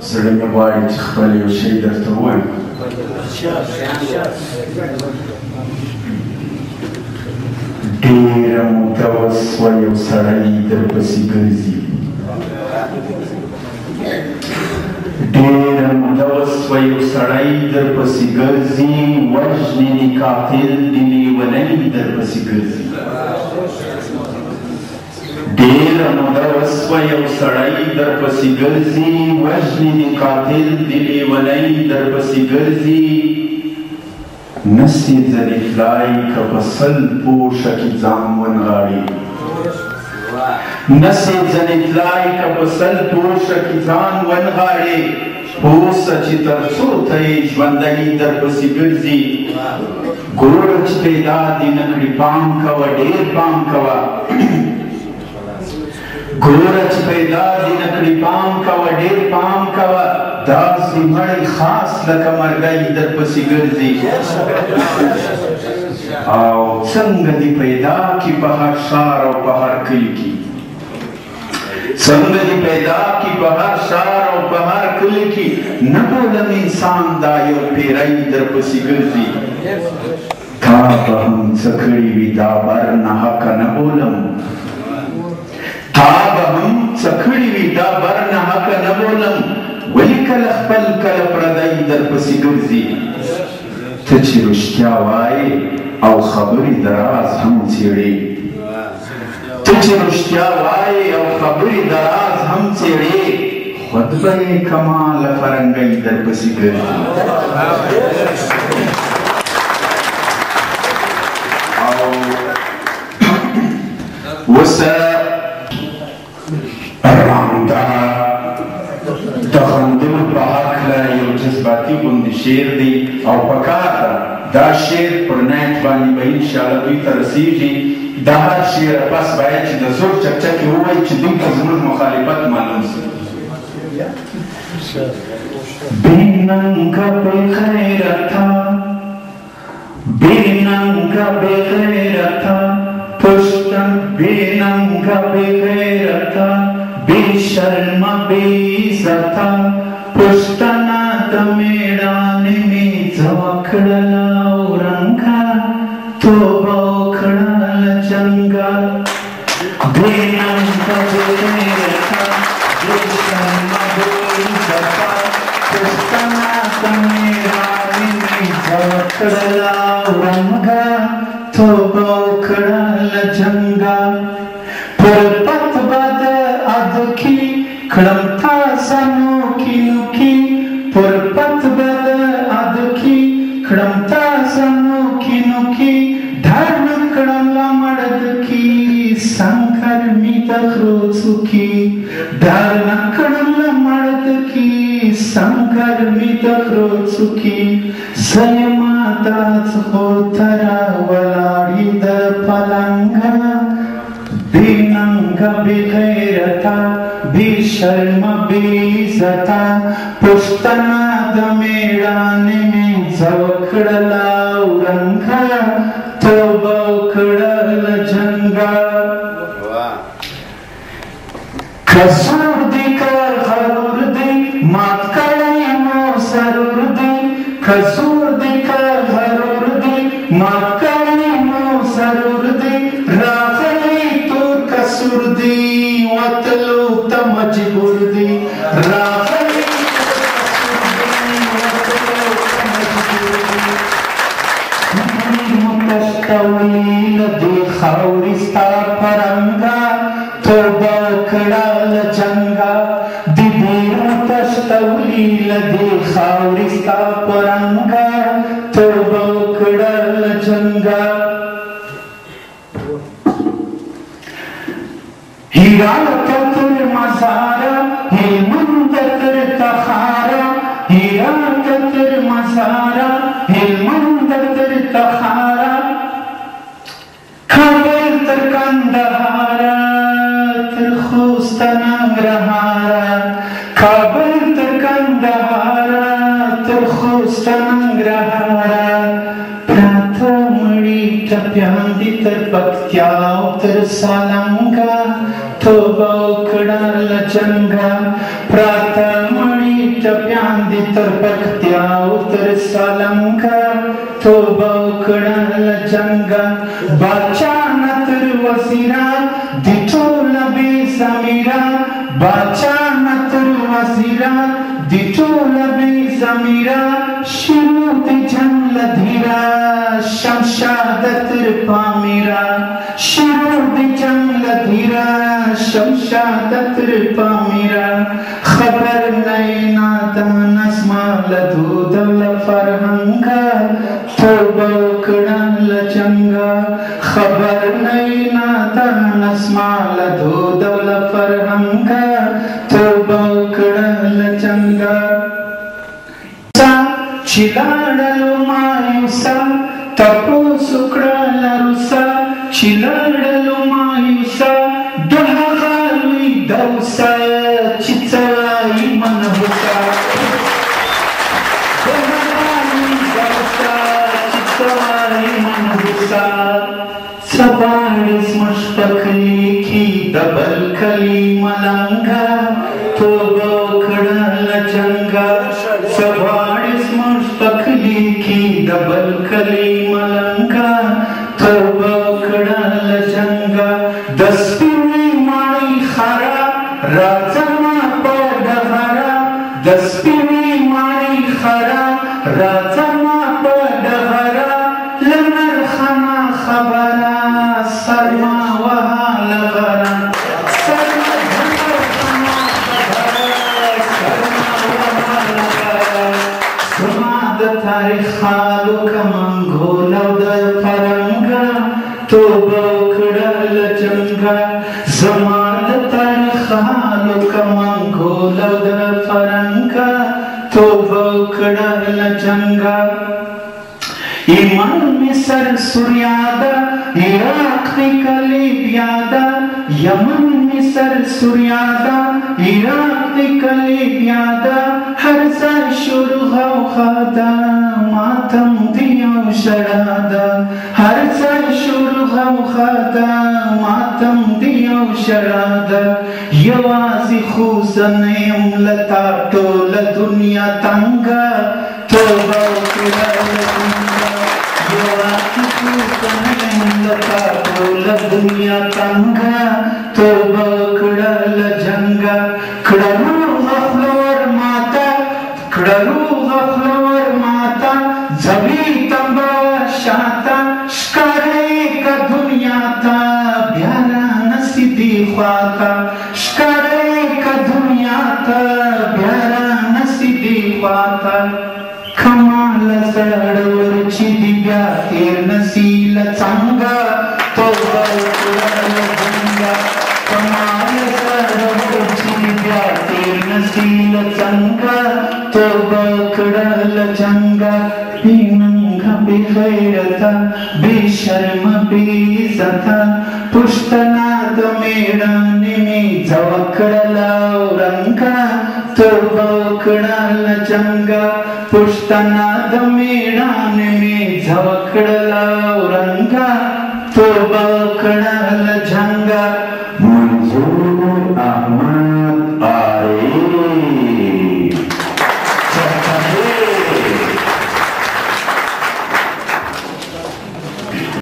زړه مې غواړي چې خپل یو شی درته ووایم. ډېره موده وسوه یو سړی درپسې ګرځي، ډېره موده وسوه یو سړی درپسې ګرځي، وژنې دي قاتل دي لیونی درپسې ګرځي. ډېره موده وسوه یو سړی درپسې ګرځي، وژنې دي قاتل دي لیونی درپسې ګرځي. نسې ځنې تلای که په سل پوښه کې ځان ونغاړي، نسې ځنې تلای که په سل پوښه کې ځان ونغاړي. اوسه چې تر څو ته یې ژوندی درپسې ګرځي. ګوره چې پیدا دې نه کړي پام کوه، ډېر پام کوه. ګوره چې پیدا دې نه کړي پام کوه، ډېر پام کوه. داسې مړی خاص لکه مرګی درپسې ګرځي. او څنګه دې پیدا کړي په هر ښار او په هر کلي کې، څنګه دې پیدا کړي په هر ښار او په هر کلي کې. نه بولم انسان دا یو پیری درپسې ګرځي. تا به هم څه کړي وي دا بر ناحقه نه بولم، تا به هم څه کړي وي دا بر ناحقه نه بولم. ولې کله خپل کله پردی درپسې ګرځي. ته چې رښتیا وایې او خبرې د راز هم څېړې، ته چې رښتیا وایې او خبرې د راز هم څېړې، خود به یې کمال فرنګۍ درپسې ګرځي. او اوسه رامدا د خندلو په هکله یو جذباتي غوندې شعر دی او پکار ده دا شعر پر نیټ باندې به انشاءالله دوی ته رسېږي. دا هر شعر پس باید چې د زور چکچکې ووایي چې دوی ته زموږ مخالفت معلوم شي. بېننګه بېغیرته، بېننګه بېغیرته پښتن، بېننګه بېغیرته بے شرما بے عزتا پښتنه د میړانې مې ځوکړله اورنګه، توبه وکړه له جنګه. بې ننګه بې غیرته بې شرمه بې عزته پښتنه د میړانې مې ځوکړله اورنګه، توبه وکړه له جنګه. پر پت بد ادکی کړم تاسو نوکي نوکي، پر پت بد ادکی کړم تاسو نوکي نوکي. ډار کړم لمړد کی سنکر می تخرو څوکي، ډار کړم لمړد کی سنکر می تخرو څوکي. زما تاسو خو تر ولاړې د پلنګا، بېننګه بېغیرته بې شرمه بې عزته پښتنه د میړانې مې ځوکړله اورنګه، توبه وکړه له جنګه. که زور دی که غرور دی مات کړی نو ضرور دی، که زور دی که غرور دی مات کړی نو ضرور دی. قصور دی وتلو ته مجبور دی، راغلی متشتولی له دې خاورې ستا پرنګه، توبه وکړه له جنګه. د دې متشتولی له دې خاورې ستا پرنګه، توبه وکړه له جنګه. هیرات تر مزارا هلمند تر تخارا، هیرات تر مزارا هلمند تر تخارا، کابل تر کندهارا تر خوست ننګرهارا، کابل تر کندهارا تر خوست ننګرهارا. پراته مړي ټپیان دي تر پکتیا او تر سالنګا، توبه وکړه له جنګه. پراته مړي टप्यान दी तरपकत्या उतर सालंका तो बौकड़ल जंगा बाचा नतर वसीरा दिठोला बेसमीरा बाचा नतर वसीरा दिठोला बेसमीरा शुरू जंगल धीरा शमशादतर पामीरा शुरू जंगल धीरा शमशादतर पामीरा खबर नहीं नाता नस्मा लधु दल फरहंगा तो बौकड़ल चंगा खबर नहीं नाता नस्मा लधु दल फरहंगा तो बौकड़ल चंगा चिलाडलो मायुसा तपो सुकड़ल रुसा चिलाडलो मायुसा डहागालुई दौसा चिचलाई मनहुसा डहागालुई दौसा चिचलाई मनहुसा सबाड़िस मुश्तकली की दबल खली मलंगा तो बौकड़ल जंगा सबाड़िस मुश्तकली की दबल खली मलंगा तो बौकड़ल जंगा दस्पिनी माई खरा राजमा पडहरा दस्पिनी माई खरा राजमा पडहरा लनर खाना खबरा सरमा वहा लगरा सरमा खाना खबरा सरमा वहा लगरा समाद तारीख खालू कमंगोला फरंगा तो बौकड़ल जंगा समाद तारीख खालू कमंगोला फरंगा तो बौकड़ल जंगा ईमान में सर सूर्यादा इराक कलीबियादा यमन में सर सूर्यादा इराक कलीबियादा हर सा शुरू खादा मातम दियो शरादा हर सा शुरू खादा मातम दियो शरादा यवासी खुसने उमलता टोल दुनिया तंगा तो बौकड़ल दुनिया तंगा तो बौकड़ल जंगा खड़रू गफ्लोर माता खड़रू गफ्लोर माता जबी तंबा शाता शकारे का दुनिया ता प्यारा नसीदी ख्वाता शकारे का दुनिया ता प्यारा नसीदी ख्वाता कमाल सड़वर चिदिया तेर नसील चंगा तो बौकड़ल जंगा कमाल सड़वर चिदिया तेर नसील चंगा तो बौकड़ल जंगा बिनंगा बेगैरता बेशर्म बेइज्जता पुश्तना तो मेड़ाने में जवकड़ला रंगा तो बौकड़ल जंगा पुश्तना तो मेड़ाने में जवकड़ला रंगा तो बौकड़ल